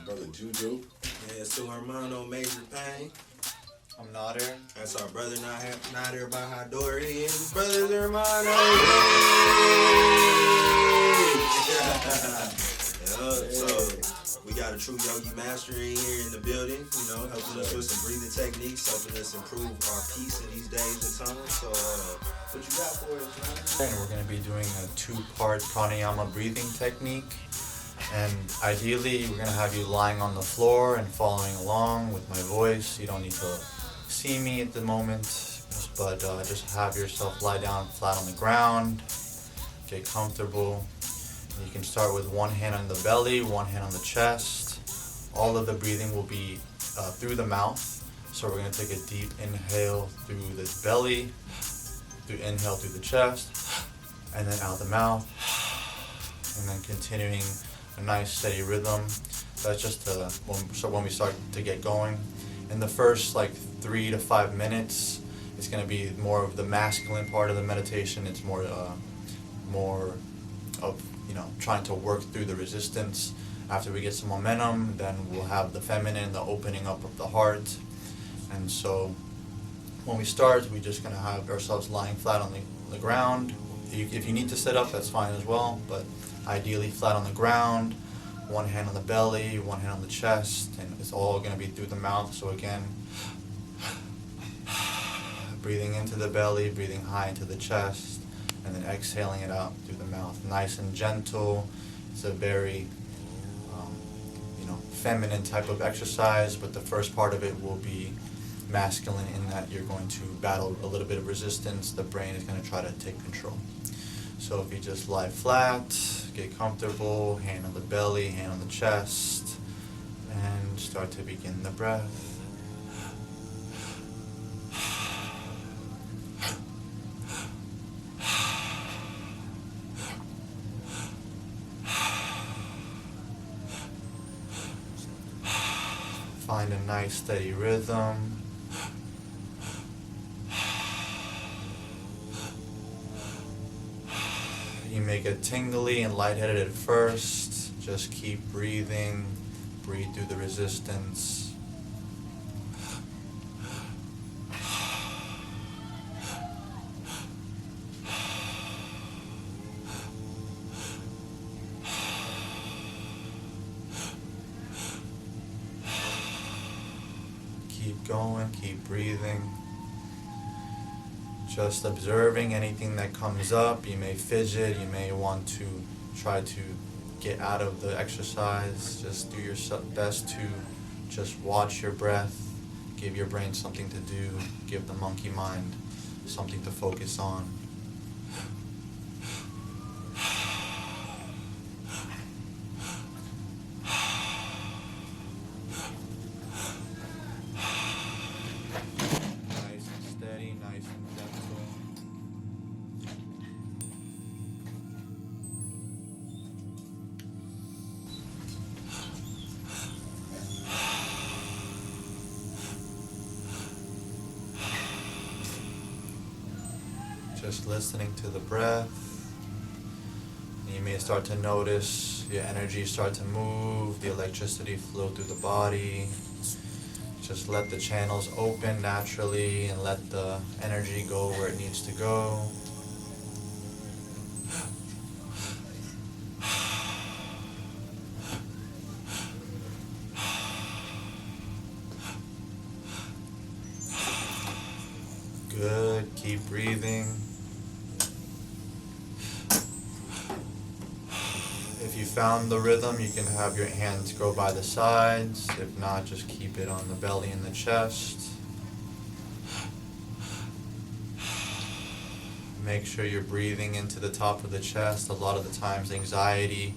Brother Juju. Yeah, Su Hermano, Major Pain. I'm Naader. That's our brother Naader Bahadorian. Brothers Hermanos. So we got a true yogi master in here in the building, helping us with some breathing techniques, helping us improve our peace in these days and times. So what you got for us, man? And we're going to be doing a 2-part pranayama breathing technique. And ideally, we're going to have you lying on the floor and following along with my voice. You don't need to see me at the moment, but just have yourself lie down flat on the ground. Get comfortable. You can start with one hand on the belly, one hand on the chest. All of the breathing will be through the mouth. So we're going to take a deep inhale through the belly, inhale through the chest, and then out the mouth. And then continuing a nice steady rhythm. That's just when we start to get going. In the first 3 to 5 minutes, it's going to be more of the masculine part of the meditation. It's more of trying to work through the resistance. After we get some momentum, then we'll have the feminine, the opening up of the heart. And so when we start, we're just going to have ourselves lying flat on the ground. If you need to sit up, that's fine as well, but ideally flat on the ground, one hand on the belly, one hand on the chest, and it's all going to be through the mouth. So again, breathing into the belly, breathing high into the chest, and then exhaling it out through the mouth. Nice and gentle. It's a very feminine type of exercise, but the first part of it will be masculine in that you're going to battle a little bit of resistance. The brain is going to try to take control. So if you just lie flat, get comfortable, hand on the belly, hand on the chest, and start to begin the breath. Find a nice steady rhythm. You may get tingly and lightheaded at first. Just keep breathing. Breathe through the resistance. Keep going, keep breathing. Just observing anything that comes up. You may fidget, you may want to try to get out of the exercise. Just do your best to just watch your breath. Give your brain something to do. Give the monkey mind something to focus on. Just listening to the breath. You may start to notice your energy start to move, the electricity flow through the body. Just let the channels open naturally and let the energy go where it needs to go. Good, keep breathing. If you found the rhythm, you can have your hands go by the sides. If not, just keep it on the belly and the chest. Make sure you're breathing into the top of the chest. A lot of the times anxiety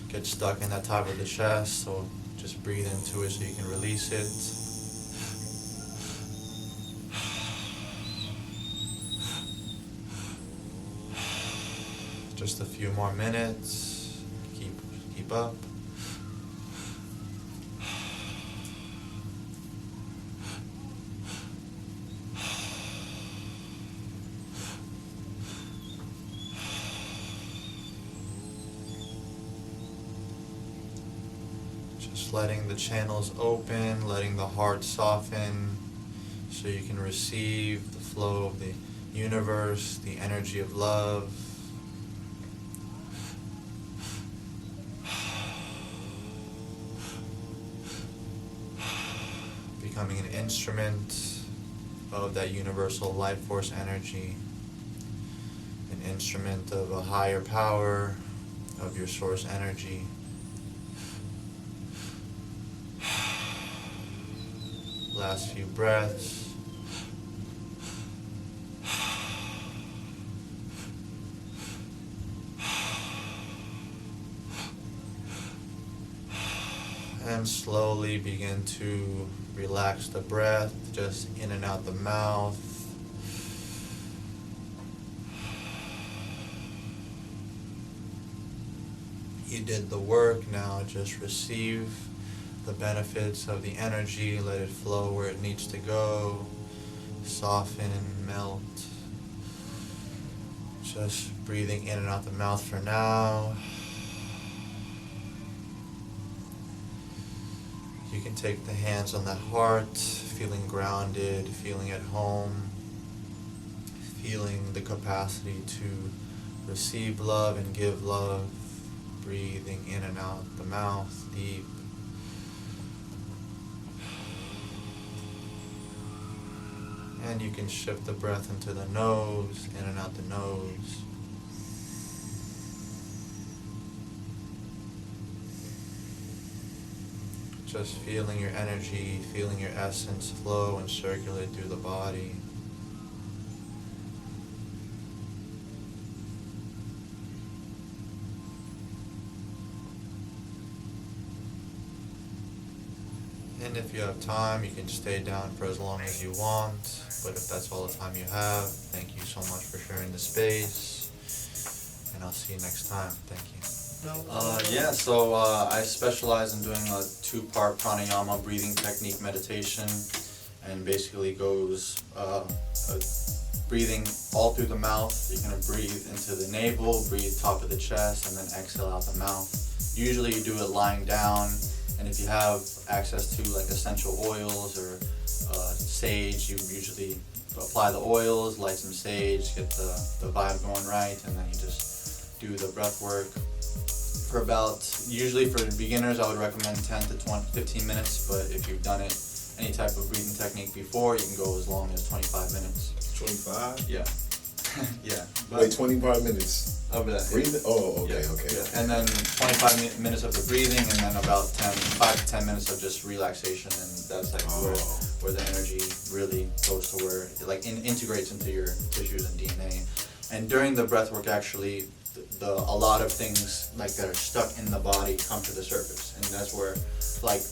gets stuck in that top of the chest, so just breathe into it so you can release it. Just a few more minutes. Keep up. Just letting the channels open, letting the heart soften so you can receive the flow of the universe, the energy of love. Becoming an instrument of that universal life force energy, an instrument of a higher power, of your source energy. Last few breaths. And slowly begin to relax the breath, just in and out the mouth. You did the work, now just receive the benefits of the energy, let it flow where it needs to go, soften, melt. Just breathing in and out the mouth for now. You can take the hands on the heart, feeling grounded, feeling at home, feeling the capacity to receive love and give love, breathing in and out the mouth, deep. And you can shift the breath into the nose, in and out the nose. Just feeling your energy, feeling your essence flow and circulate through the body. And if you have time, you can stay down for as long as you want. But if that's all the time you have, thank you so much for sharing the space. And I'll see you next time. Thank you. So I specialize in doing a 2-part pranayama breathing technique meditation, and basically goes breathing all through the mouth. You're going to breathe into the navel, breathe top of the chest, and then exhale out the mouth. Usually you do it lying down, and if you have access to like essential oils or sage, you usually apply the oils, light some sage, get the vibe going right, and then you just do the breath work. For about, usually for beginners, I would recommend 10 to 15 minutes, but if you've done it, any type of breathing technique before, you can go as long as 25 minutes. 25? Yeah. Yeah. Wait, 25 minutes of that. breathing? Oh, okay, Yeah. okay. Yeah. And then 25 minutes of the breathing, and then about 5 to 10 minutes of just relaxation, and that's like where the energy really goes to where it like integrates into your tissues and DNA. And during the breath work, actually, a lot of things like that are stuck in the body come to the surface, and that's where like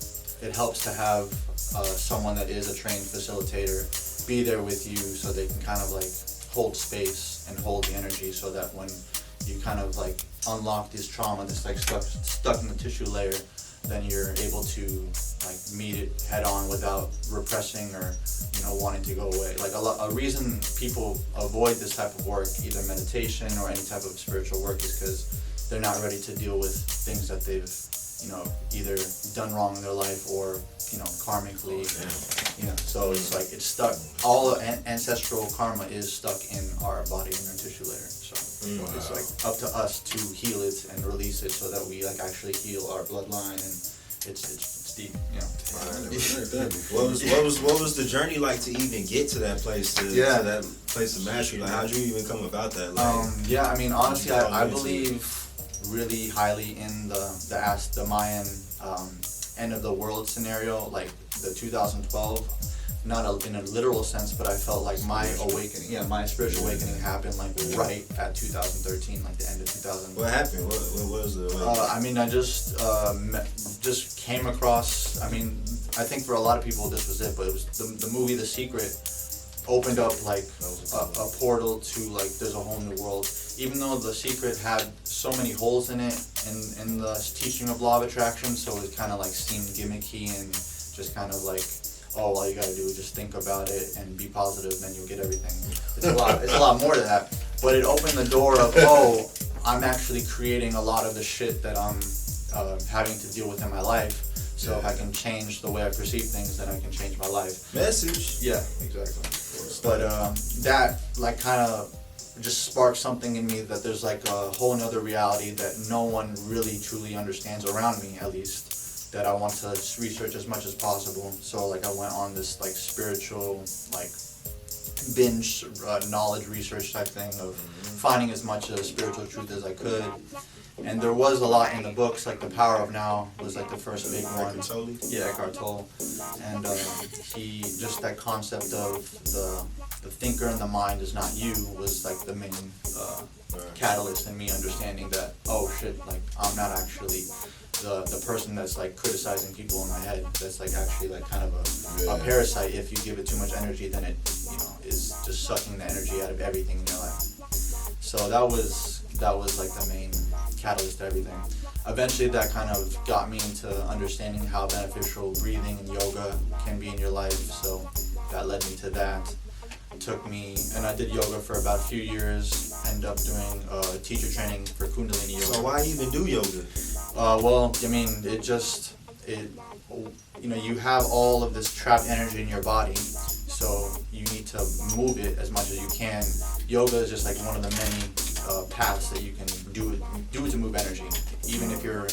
it helps to have someone that is a trained facilitator be there with you, so they can kind of like hold space and hold the energy, so that when you kind of like unlock this trauma that's like stuck in the tissue layer, then you're able to like meet it head on without repressing or wanting to go away. Like a reason people avoid this type of work, either meditation or any type of spiritual work, is because they're not ready to deal with things that they've either done wrong in their life or karmically. So it's like it's stuck. All ancestral karma is stuck in our body and our tissue layer. So it's like up to us to heal it and release it, so that we like actually heal our bloodline, and it's deep. What was the journey like to even get to that place? To that place of mastery. Like, how'd you even come about that? Like, I mean, honestly, I believe really highly in the Mayan end of the world scenario, like the 2012. Not in a literal sense, but I felt like my awakening, my spiritual awakening happened like right at 2013, like the end of 2000. What happened? What was the awakening? I mean, I just came across, I mean, I think for a lot of people this was it, but it was the movie The Secret opened up like a portal to like there's a whole new world. Even though The Secret had so many holes in it in the teaching of law of attraction, so it kind of like seemed gimmicky and just kind of like, oh, all you gotta do is just think about it and be positive, then you'll get everything. It's a lot more to that. But it opened the door of, I'm actually creating a lot of the shit that I'm having to deal with in my life. So if I can change the way I perceive things, then I can change my life. Message. Yeah, exactly. But that like kind of just sparked something in me that there's like a whole nother reality that no one really truly understands around me, at least, that I want to research as much as possible. So like I went on this like spiritual like binge knowledge research type thing of finding as much spiritual truth as I could. And there was a lot in the books, like The Power of Now was like the first big one. Yeah, Eckhart Tolle. And he, just that concept of the thinker in the mind is not you was like the main catalyst in me understanding that, oh shit, like I'm not actually the person that's like criticizing people in my head. That's like actually like kind of a parasite. If you give it too much energy, then it, you know, is just sucking the energy out of everything in your life. So that was like the main catalyst to everything. Eventually that kind of got me into understanding how beneficial breathing and yoga can be in your life, so that led me to that. It took me, and I did yoga for about a few years, ended up doing teacher training for Kundalini yoga. So why even do yoga? Well, I mean, you know, you have all of this trapped energy in your body, so you need to move it as much as you can. Yoga is just like one of the many paths that you can do it to move energy. Even if you're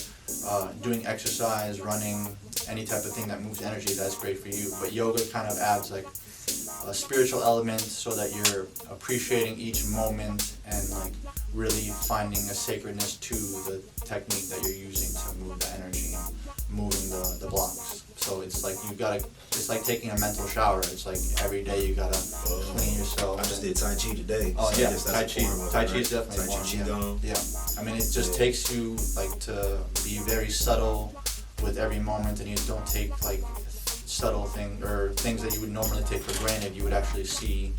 doing exercise, running, any type of thing that moves energy, that's great for you. But yoga kind of adds like a spiritual element so that you're appreciating each moment and like really finding a sacredness to the technique that you're using to move the energy and moving the blocks. So it's like it's like taking a mental shower. It's like every day you gotta clean yourself. I just did Tai Chi today. Oh so yeah, I guess that's Tai Chi is definitely Tai Chi one. Yeah. I mean, it just takes you like to be very subtle with every moment, and you don't take like subtle things that you would normally take for granted. You would actually see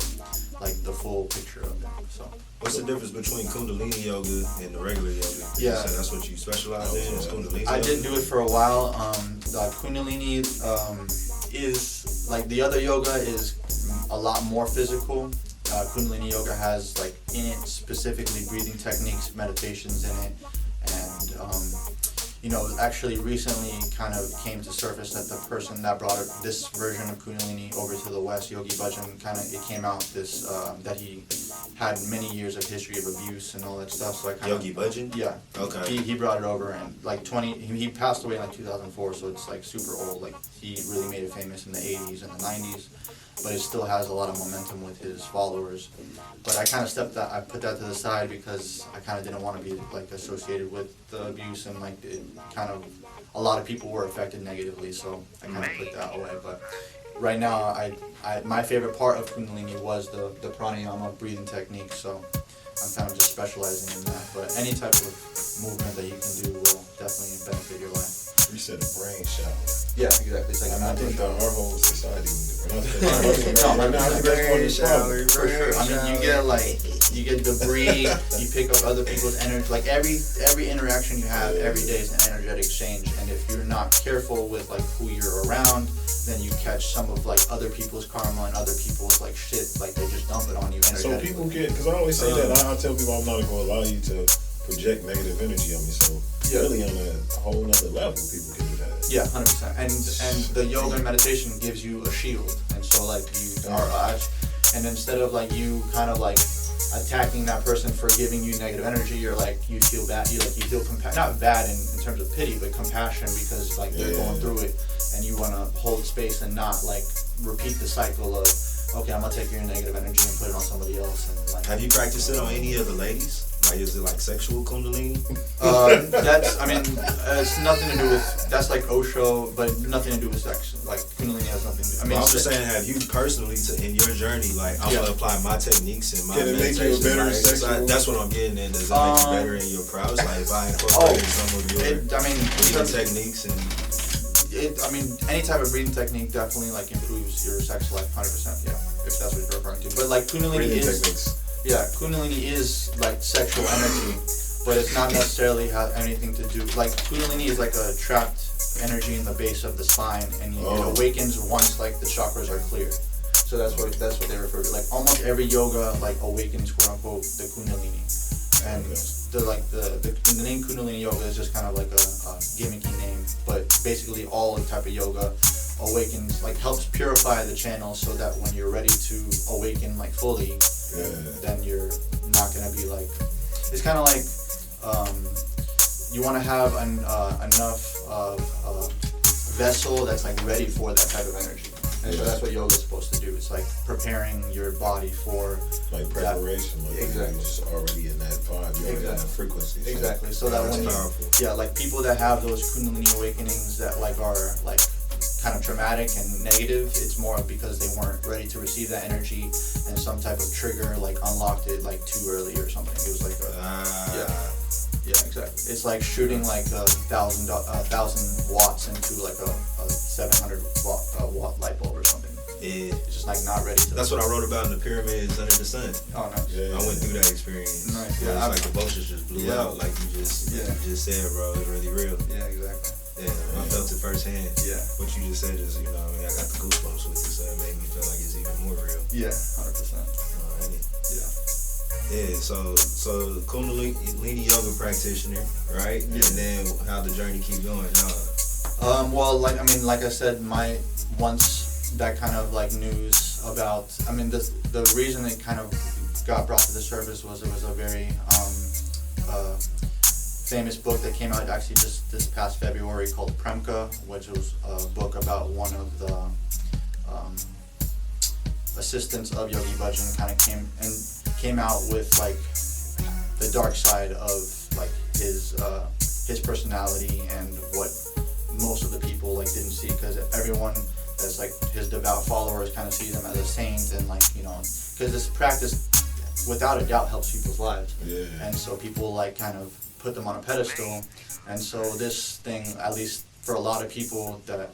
like the full picture of it. So. What's the difference between Kundalini yoga and the regular yoga? Yeah. So that's what you specialize in, is Kundalini I yoga? did do it for a while. The Kundalini is, like the other yoga is a lot more physical. Kundalini yoga has like in it specifically breathing techniques, meditations in it, and you know, actually recently kind of came to surface that the person that brought this version of Kundalini over to the West, Yogi Bhajan, it came out this that he had many years of history of abuse and all that stuff. So I kind Yogi Bhajan? Yeah. Okay. He brought it over, and like he passed away in like 2004, so it's like super old. Like he really made it famous in the 80s and the 90s, but it still has a lot of momentum with his followers. But I kind of I put that to the side because I kind of didn't want to be like associated with the abuse, and like it kind of, a lot of people were affected negatively, so I kind of put that away. But right now, my favorite part of Kundalini was the pranayama breathing technique, so I'm kind of just specializing in that. But any type of movement that you can do will definitely benefit your life. You said a brain shower. Yeah, exactly. It's like And I think that our whole society would do Brain shower, for sure. I mean, you get debris, you pick up other people's energy. Like every interaction you have every day is an energetic exchange. And if you're not careful with like who you're around, then you catch some of like other people's karma and other people's like shit. Like they just dump it on you energetically. So people because I always say that, I tell people I'm not going to allow you to project negative energy on me. So really on a whole nother level, people can do that. Yeah, 100%. And the yoga and meditation gives you a shield, and so like you are, and instead of like you kind of like attacking that person for giving you negative energy, you're like you feel bad. You feel not bad in terms of pity, but compassion because like they're going through it, and you want to hold space and not like repeat the cycle of okay, I'm gonna take your negative energy and put it on somebody else. And like, have you practiced it on any of the ladies? Like, is it like sexual Kundalini? It's nothing to do with, that's like Osho, but nothing to do with sex. Like, Kundalini has nothing to do. I'm just saying, have you personally, in your journey, like, I'm going to apply my techniques and my meditation, make you a better sexual? That's what I'm getting at. Does it make you better in your prowess? Like, if I incorporate some of your breathing techniques and... any type of breathing technique definitely like improves your sex life 100%, yeah, if that's what you're referring to. But like Kundalini Kundalini is like sexual energy, but it's not necessarily have anything to do, like Kundalini is like a trapped energy in the base of the spine, and it awakens once like the chakras are clear. So that's what they refer to. Like almost every yoga like awakens quote unquote the Kundalini. And the name Kundalini Yoga is just kind of like a gimmicky name, but basically all the type of yoga awakens, like helps purify the channel so that when you're ready to awaken like fully, then you're not gonna be like, it's kind of like you want to have enough of a vessel that's like ready for that type of energy. And so that's what yoga is supposed to do. It's like preparing your body for like preparation. Like exactly. You're just already in that vibe. You're already in that frequency. Exactly. So that when like people that have those Kundalini awakenings that like are like kind of traumatic and negative, it's more because they weren't ready to receive that energy, and some type of trigger like unlocked it like too early or something. It was like yeah, exactly. It's like shooting like 1,000 watts into like a 700 watt light bulb or something. Yeah. It's just like not ready to. That's what I wrote about in the pyramids under the sun. Oh, nice. Yeah. I went through that experience. Nice. Yeah. It's like the voltage just blew out, like you just said, bro. It's really real. Yeah, exactly. Yeah, I felt it firsthand. Yeah. What you just said is, I got the goosebumps with it, so it made me feel like it's even more real. Yeah, 100%. Yeah. Yeah, so Kundalini yoga practitioner, right? Yeah. And then how the journey keep going, well, like I said, once that kind of like news about, the reason it kind of got brought to the surface was it was a very famous book that came out actually just this past February called Premka, which was a book about one of the assistants of Yogi Bhajan, kind of came out with like the dark side of like his personality and what most of the people like didn't see, because everyone that's like his devout followers kind of see them as a saint, and like because this practice without a doubt helps people's lives, and so people like kind of put them on a pedestal, and so this thing, at least for a lot of people that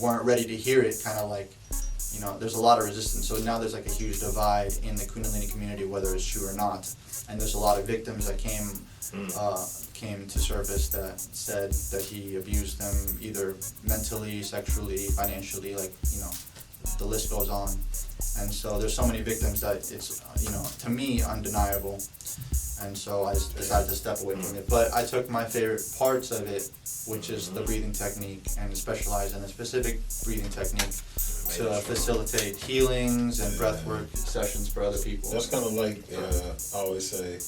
weren't ready to hear it, kind of like there's a lot of resistance. So now there's like a huge divide in the Kundalini community, whether it's true or not, and there's a lot of victims that came to surface that said that he abused them either mentally, sexually, financially, like the list goes on. And so there's so many victims that it's to me undeniable, and so I decided to step away from it. But I took my favorite parts of it, which is the breathing technique, and specialized in a specific breathing technique to facilitate healings and breathwork sessions for other people. That's kind of like I always say,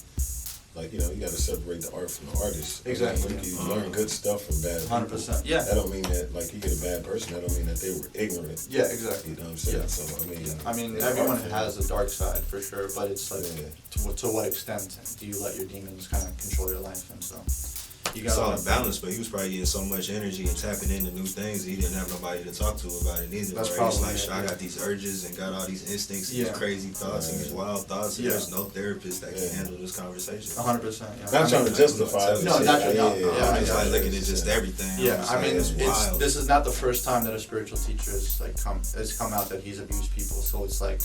like you got to separate the art from the artist. Exactly. You learn good stuff from bad people. 100%. Yeah. That don't mean that like you get a bad person. That don't mean that they were ignorant. Yeah, exactly. You know what I'm saying? Yeah. So everyone has a dark side for sure, but it's like to what extent do you let your demons kind of control your life? And so it's all in balance, but he was probably getting so much energy and tapping into new things, he didn't have nobody to talk to about it either. That's right? probably It's like, I got these urges and got all these instincts and these crazy thoughts and these wild thoughts, and there's no therapist that can handle this conversation. 100%. Not trying to justify it. No, not it's like looking at just everything. Yeah, it's wild. This is not the first time that a spiritual teacher has come out that he's abused people. So it's like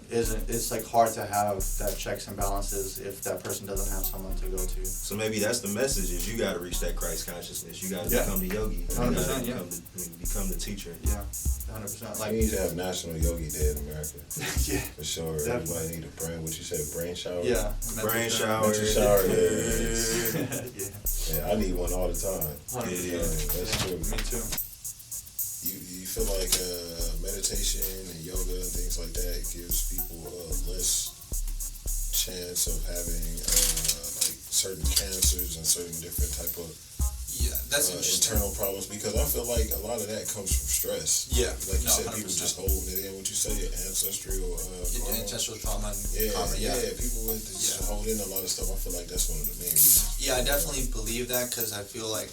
it's like hard to have that checks and balances if that person doesn't have someone to go to. So maybe that's the message: is you got to reach that Christ consciousness. You got to become the yogi. 100%. Become the teacher. Yeah, 100%. Like we need to have National Yogi Day in America. Yeah, for sure. Definitely. Everybody need a brain. What you say, brain shower? Yeah, brain shower. Mental shower. Yeah. I need one all the time. 100%. That's true. Me too. You feel like meditation and yoga and things like that gives people less chance of having like certain cancers and certain different type of that's internal problems, because I feel like a lot of that comes from stress. Yeah, like you said, 100%. people just holding it in. What you say, ancestral ancestral trauma and karma. People with just hold in a lot of stuff. I feel like that's one of the main reasons. Yeah, I definitely believe that, because I feel like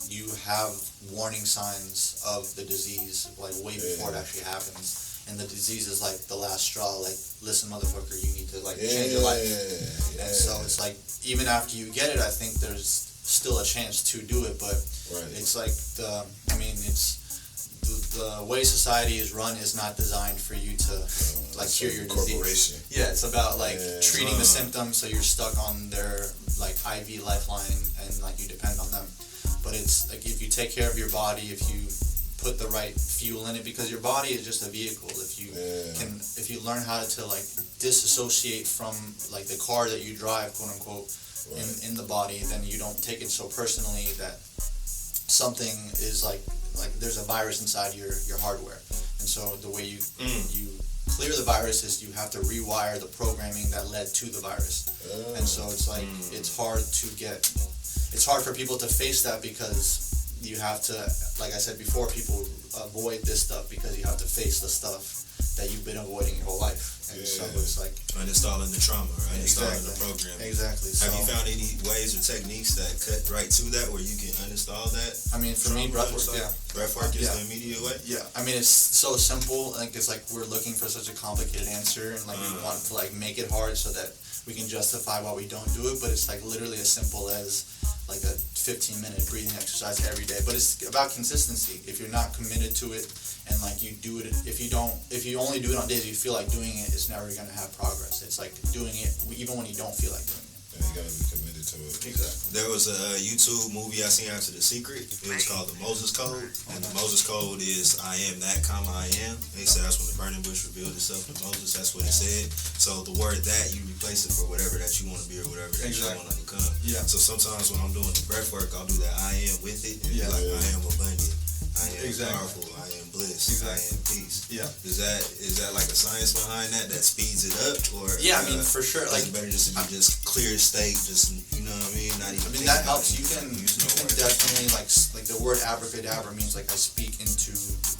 you have warning signs of the disease like way before it actually happens, and the disease is like the last straw. Like, listen, motherfucker, you need to like change your life. And so it's like even after you get it, I think there's still a chance to do it, but it's like the way society is run is not designed for you to like cure your disease. Yeah, it's about like treating the symptoms, so you're stuck on their like IV lifeline and like you depend on them. But it's like if you take care of your body, if you put the right fuel in it, because your body is just a vehicle. If you learn how to like disassociate from like the car that you drive, quote unquote, in the body, then you don't take it so personally that something is like there's a virus inside your hardware. And so the way you clear the virus is you have to rewire the programming that led to the virus. And so it's like it's hard for people to face that, because you have to, like I said before, people avoid this stuff because you have to face the stuff that you've been avoiding your whole life. And so it's like uninstalling the trauma, right? Installing the program. Exactly. Have you found any ways or techniques that cut right to that, where you can uninstall that? I mean, for me, breathwork, Breathwork is the immediate way? Yeah. I mean, it's so simple. Like, it's like we're looking for such a complicated answer, and like we want to like make it hard so that we can justify why we don't do it. But it's like literally as simple as like a 15-minute breathing exercise every day. But it's about consistency. If you're not committed to it, and like you do it, if you only do it on days you feel like doing it, it's never gonna have progress. It's like doing it even when you don't feel like doing it. Yeah, you gotta be committed to it. Exactly. There was a YouTube movie I seen after The Secret. It was called The Moses Code, and the Moses Code is I am that, comma I am. They said that's when the burning bush revealed itself to Moses. That's what it said. So the word that, you replace it for whatever that you want to be or whatever that you want to become. Yeah. So sometimes when I'm doing the breath work, I'll do that I am with it, and be like I am abundant, I am powerful, I am bliss, I am peace. Yeah. Is that like a science behind that speeds it up, or Yeah, I mean, for sure. Like, it's better just to be just clear state, just, you know what I mean? Not even. I mean, that helps. You can definitely like the word abracadabra means like I speak into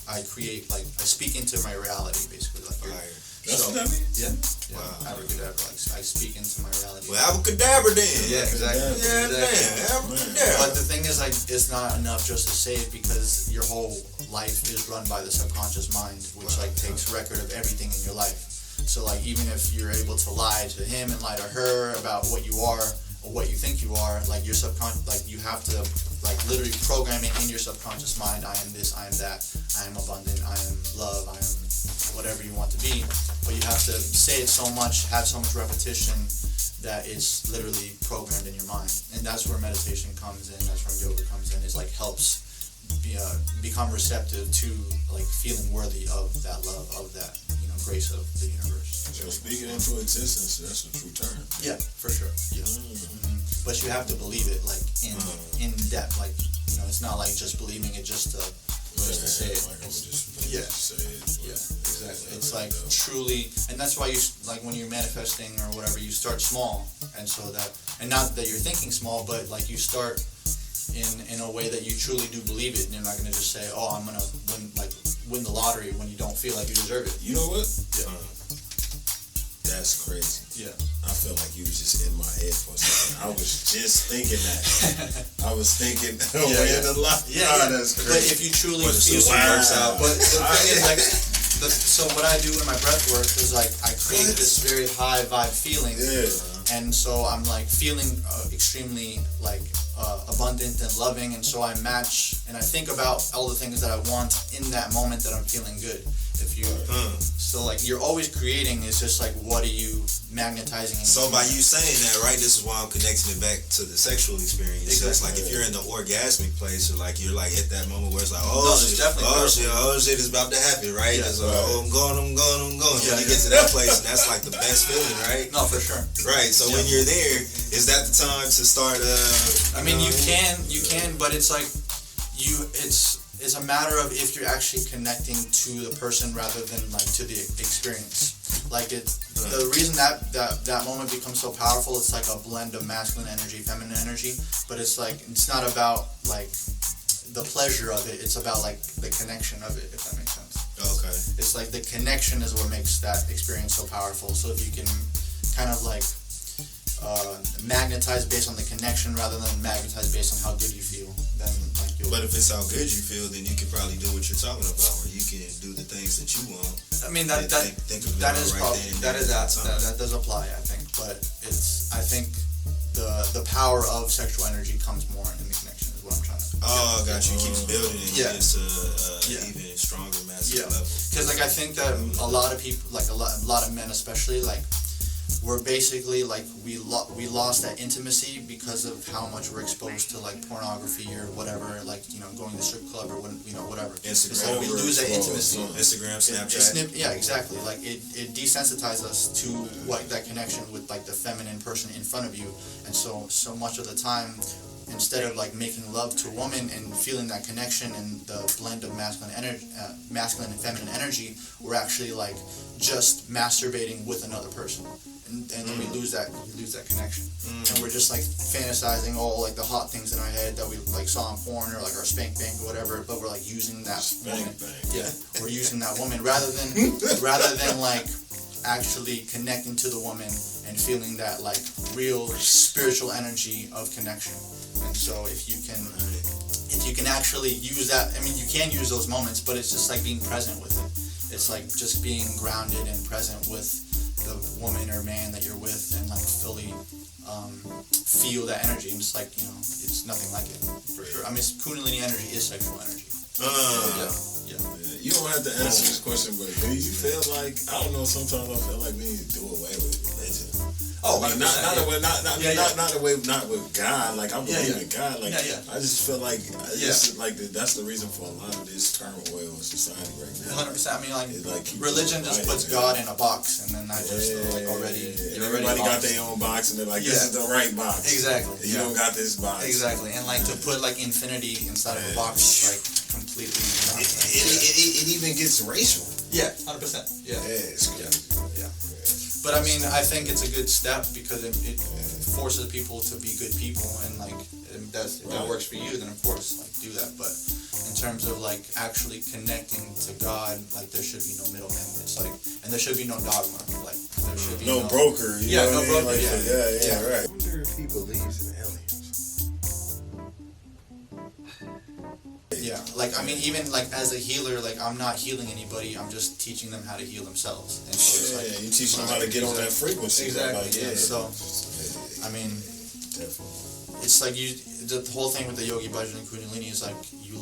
my reality, basically. Like That's what that means? Yeah. Wow. Abracadabra, like I speak into my reality. Well, abracadabra then. Yeah, exactly. Yeah, man, abracadabra. But the thing is, like, it's not enough just to say it, because your whole life is run by the subconscious mind, which like takes record of everything in your life. So like, even if you're able to lie to him and lie to her about what you are or what you think you are, like your subconscious, like you have to like literally program it in your subconscious mind. I am this, I am that, I am abundant, I am love, I am whatever you want to be. But you have to say it so much, have so much repetition, that it's literally programmed in your mind. And that's where meditation comes in, that's where yoga comes in. It's like helps become receptive to like feeling worthy of that love, of that, grace of the universe. So speaking into existence, that's a true term. Yeah, for sure. Yeah. But you have to believe it like in depth. Like, it's not like just believing it just to say it. Like say it. Yeah, exactly. It's like truly, and that's why you like when you're manifesting or whatever, you start small, and so that, and not that you're thinking small, but like you start in a way that you truly do believe it, and you're not gonna just say, oh, I'm gonna win the lottery when you don't feel like you deserve it. You know what? Yeah. That's crazy. Yeah. I felt like you was just in my head for a second. I was just thinking that. I was thinking, win the lottery. Yeah. That's crazy. But if you truly feel it works out. But the thing is, like, so what I do in my breath work is like I create this very high vibe feeling. Yeah. And so I'm like feeling extremely like abundant and loving, and so I match and I think about all the things that I want in that moment that I'm feeling good. If you so like you're always creating, it's just like what are you magnetizing? So by you saying that, right, this is why I'm connecting it back to the sexual experience. Exactly. So it's like if you're in the orgasmic place, or like you're like at that moment where it's like, shit, it's about to happen, right? Yeah. It's like, I'm going. Yeah, When you get to that place, and that's like the best feeling, right? No, for sure. Right. So when you're there, is that the time to start? I mean, you can, but it's like it's a matter of if you're actually connecting to the person rather than like to the experience. Like the reason that moment becomes so powerful, it's like a blend of masculine energy, feminine energy, but it's like it's not about like the pleasure of it, it's about like the connection of it, if that makes sense. Okay. It's like the connection is what makes that experience so powerful. So if you can kind of like magnetize based on the connection rather than magnetize based on how good you feel, then like you'll. But if it's how good you feel, then you can probably do what you're talking about, where you can do the things that you want. I mean that does apply, I think, but I think the power of sexual energy comes more in the connection is what I'm trying to. Oh, got you. It keeps building and gets to even stronger, massive level. Because like I think that a lot of people, like a lot of men especially, like we're basically like we lost that intimacy because of how much we're exposed to like pornography or whatever, like going to the strip club or whatever. Instagram. It's like we lose that intimacy. Instagram, Snapchat. Yeah, exactly. Like it desensitizes us to what that connection with like the feminine person in front of you, and so much of the time, instead of like making love to a woman and feeling that connection and the blend of masculine and feminine energy, we're actually like just masturbating with another person, and then we lose that connection, and we're just like fantasizing all like the hot things in our head that we like saw in porn or like our spank bank or whatever, but we're like using that woman. Yeah, we're using that woman rather than like actually connecting to the woman and feeling that like real spiritual energy of connection. And so if you can actually use that, I mean, you can use those moments, but it's just like being present with it. It's like just being grounded and present with the woman or man that you're with, and like fully feel that energy, and just like it's nothing like it for sure. I mean, Kundalini energy is sexual energy. Yeah. You don't have to answer this question, but do you feel like, I don't know, sometimes I feel like we need to do away with religion. Oh, like not with God. Like I believe in God. Like I just feel like that's the reason for a lot of this turmoil in society right now. 100%. I mean, like religion just puts God in a box, and then that just already. Everybody got their own box, and they're like, this is the right box. Exactly. You don't got this box. Exactly, and like to put like infinity inside of a box is like completely. It even gets racial. Yeah, 100%. Yeah. It's crazy. Yeah. But I mean, I think it's a good step because it forces people to be good people, and like if that works for you, then of course like do that. But in terms of like actually connecting to God, like there should be no middleman. It's like, and there should be no dogma. Like there should be no broker. No broker. Like, yeah, right. I wonder if he believes in aliens. Yeah, like I mean, even like as a healer, like I'm not healing anybody. I'm just teaching them how to heal themselves. And so it's like, you teach them how to get on that frequency. Exactly. Like, So, I mean, it's like the whole thing with the Yogi Bhajan and Kundalini is like you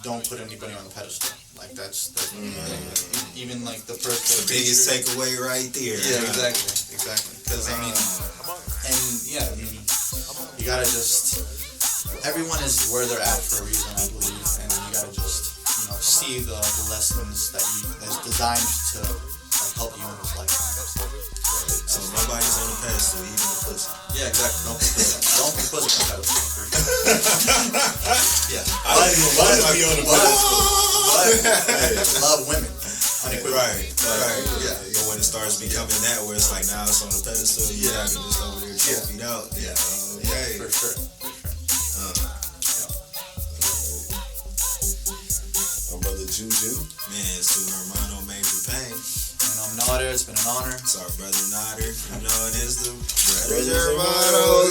don't put anybody on the pedestal. Like that's even like the first. The biggest takeaway right there. Yeah, exactly. Because I mean, you gotta just. Everyone is where they're at for a reason, I believe, and you gotta just see the lessons that's designed to like help you in this lifetime. So nobody's on the pedestal, even the pussy. Yeah, exactly. Don't be pussy on the pedestal. Yeah. I like to be on the pedestal. But love women. Right. Yeah. But when it starts becoming that, where it's like now it's on the pedestal, you have it just over there trophied out. Yeah. For sure. I'm Brother Juju. Man, it's to Hermano Major Pain. And I'm Naader. It's been an honor. It's our brother Naader. You know, it is the Brothers Hermanos.